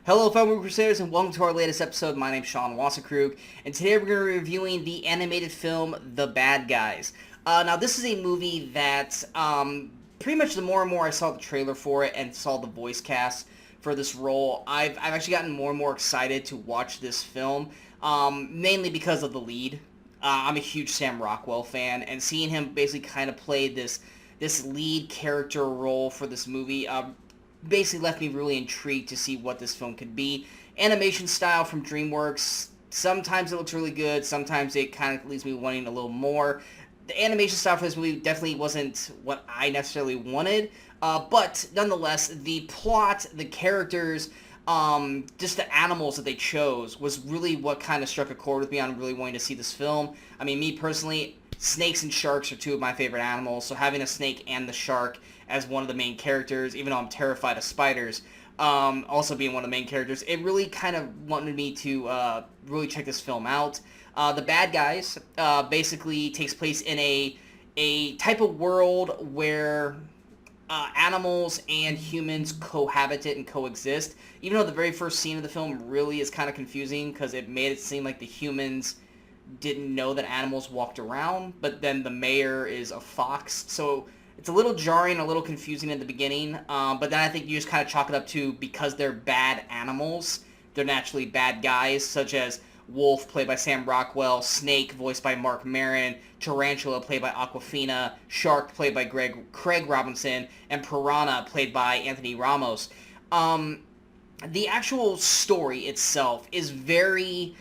Hello, fellow Movie Crusaders, and welcome to our latest episode. My name's Sean Wasserkrug, and today we're going to be reviewing the animated film The Bad Guys. Now, this is a movie that, pretty much the more and more I saw the trailer for it and saw the voice cast for this role, I've actually gotten more and more excited to watch this film, mainly because of the lead. I'm a huge Sam Rockwell fan, and seeing him basically kind of play this lead character role for this movie, basically left me really intrigued to see what this film could be. Animation style from DreamWorks, sometimes it looks really good, sometimes it kind of leaves me wanting a little more. The animation style for this movie definitely wasn't what I necessarily wanted, but nonetheless, the plot, the characters, just the animals that they chose was really what kind of struck a chord with me on really wanting to see this film. I mean, me personally, snakes and sharks are two of my favorite animals, so having a snake and the shark as one of the main characters, even though I'm terrified of spiders, also being one of the main characters, it really kind of wanted me to really check this film out. The Bad Guys basically takes place in a type of world where animals and humans cohabitate and coexist, even though the very first scene of the film really is kind of confusing because it made it seem like the humans didn't know that animals walked around, but then the mayor is a fox, so it's a little jarring, a little confusing in the beginning, but then I think you just kind of chalk it up to because they're bad animals, they're naturally bad guys, such as Wolf, played by Sam Rockwell, Snake, voiced by Mark Maron, Tarantula, played by Awkwafina, Shark, played by Craig Robinson, and Piranha, played by Anthony Ramos. The actual story itself is very...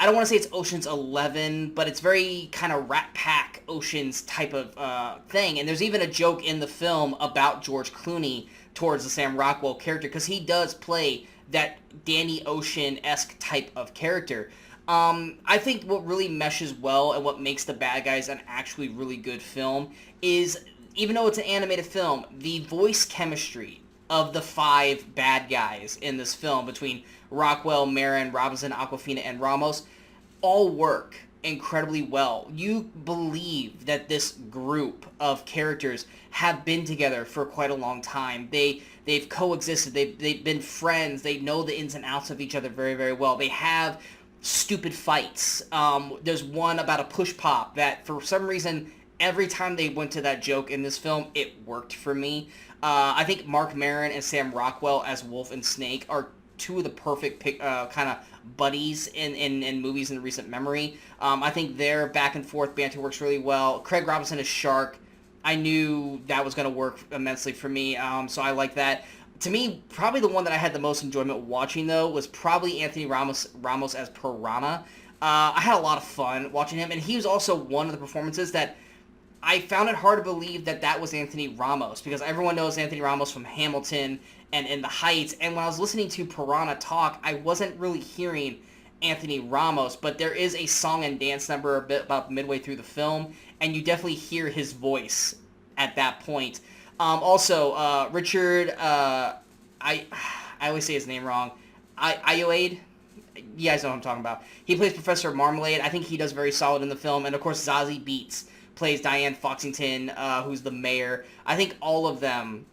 I don't want to say it's Ocean's 11, but it's very kind of Rat Pack Ocean's type of thing. And there's even a joke in the film about George Clooney towards the Sam Rockwell character, because he does play that Danny Ocean-esque type of character. I think what really meshes well and what makes The Bad Guys an actually really good film is, even though it's an animated film, the voice chemistry of the five bad guys in this film between Rockwell, Maron, Robinson, Awkwafina, and Ramos all work incredibly well. You believe that this group of characters have been together for quite a long time. They've coexisted. They've been friends. They know the ins and outs of each other very, very well. They have stupid fights. There's one about a push pop that for some reason every time they went to that joke in this film, it worked for me. I think Mark Maron and Sam Rockwell as Wolf and Snake are two of the perfect kind of buddies in movies in recent memory. I think their back and forth banter works really well. Craig Robinson as Shark, I knew that was going to work immensely for me, so I like that. To me, probably the one that I had the most enjoyment watching, though, was probably Anthony Ramos as Piranha. I had a lot of fun watching him, and he was also one of the performances that I found it hard to believe that was Anthony Ramos, because everyone knows Anthony Ramos from Hamilton and In the Heights, and when I was listening to Piranha talk, I wasn't really hearing Anthony Ramos, but there is a song and dance number about midway through the film, and you definitely hear his voice at that point. Also, Richard, I always say his name wrong, Ayoade? You guys know what I'm talking about. He plays Professor Marmalade. I think he does very solid in the film, and of course Zazie Beetz plays Diane Foxington, who's the mayor. I think all of them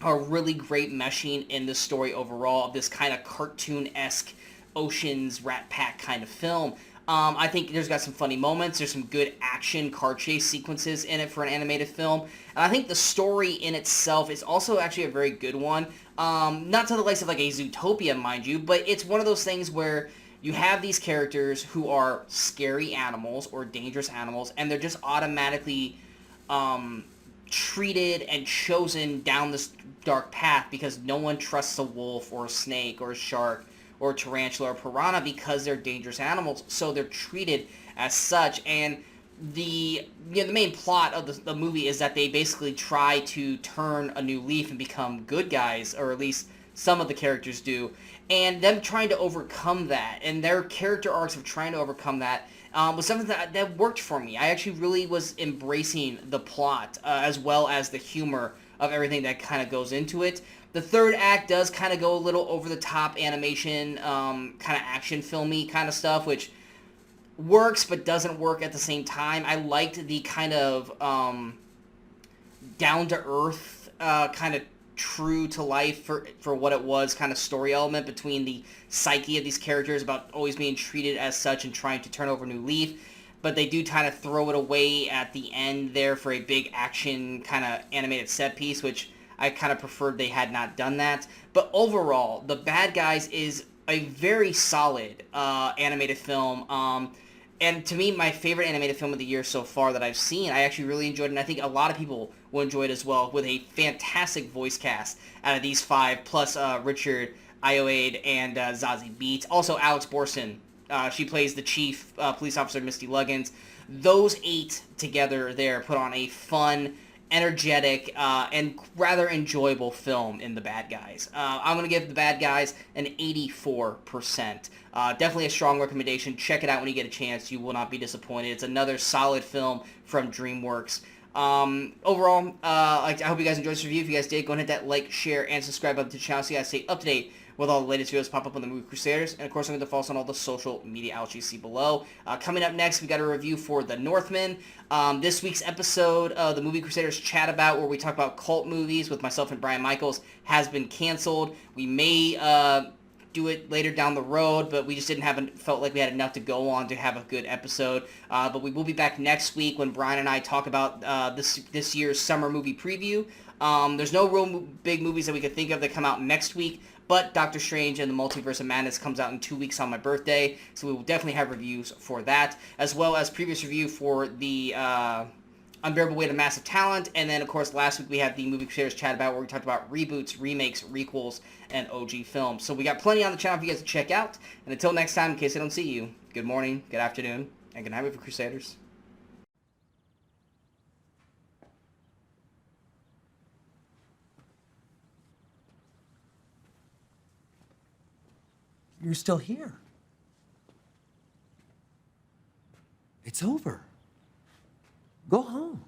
are really great meshing in the story overall of this kind of cartoon-esque Ocean's Rat Pack kind of film. I think there's got some funny moments. There's some good action car chase sequences in it for an animated film. And I think the story in itself is also actually a very good one. Not to the likes of like a Zootopia, mind you, but it's one of those things where you have these characters who are scary animals or dangerous animals, and they're just automatically treated and chosen down this dark path because no one trusts a wolf or a snake or a shark or a tarantula or piranha because they're dangerous animals, so they're treated as such. And the main plot of the movie is that they basically try to turn a new leaf and become good guys, or at least some of the characters do, and them trying to overcome that, and their character arcs of trying to overcome that was something that worked for me. I actually really was embracing the plot as well as the humor of everything that kind of goes into it. The third act does kind of go a little over-the-top animation, kind of action filmy kind of stuff, which works but doesn't work at the same time. I liked the kind of down-to-earth kind of true to life for what it was, kind of story element between the psyche of these characters about always being treated as such and trying to turn over a new leaf. But they do kind of throw it away at the end there for a big action kind of animated set piece, which I kind of preferred they had not done that. But overall, The Bad Guys is a very solid animated film. And to me, my favorite animated film of the year so far that I've seen. I actually really enjoyed it, and I think a lot of people will enjoy it as well, with a fantastic voice cast out of these five, plus Richard Ayoade and Zazie Beetz. Also, Alex Borson. She plays the chief police officer, Misty Luggins. Those 8 together there put on a fun, energetic, and rather enjoyable film in The Bad Guys. I'm going to give The Bad Guys an 84%. Definitely a strong recommendation. Check it out when you get a chance. You will not be disappointed. It's another solid film from DreamWorks. Overall, I hope you guys enjoyed this review. If you guys did, go ahead and hit that like, share, and subscribe button to the channel so you guys stay up to date with all the latest videos pop up on the Movie Crusaders. And of course, I'm going to follow us on all the social media outlets you see below. Coming up next, we got a review for The Northman. This week's episode of the Movie Crusaders Chat About, where we talk about cult movies with myself and Brian Michaels, has been canceled. We may do it later down the road, but we just felt like we had enough to go on to have a good episode. But we will be back next week when Brian and I talk about this year's summer movie preview. There's no real big movies that we could think of that come out next week, but Doctor Strange and the Multiverse of Madness comes out in 2 weeks on my birthday, so we will definitely have reviews for that, as well as previous review for the Unbearable Weight of Massive Talent. And then, of course, last week we had the Movie Crusaders Chat About, where we talked about reboots, remakes, requels, and OG films. So we got plenty on the channel for you guys to check out. And until next time, in case I don't see you, good morning, good afternoon, and good night, Movie Crusaders. You're still here. It's over. Go home.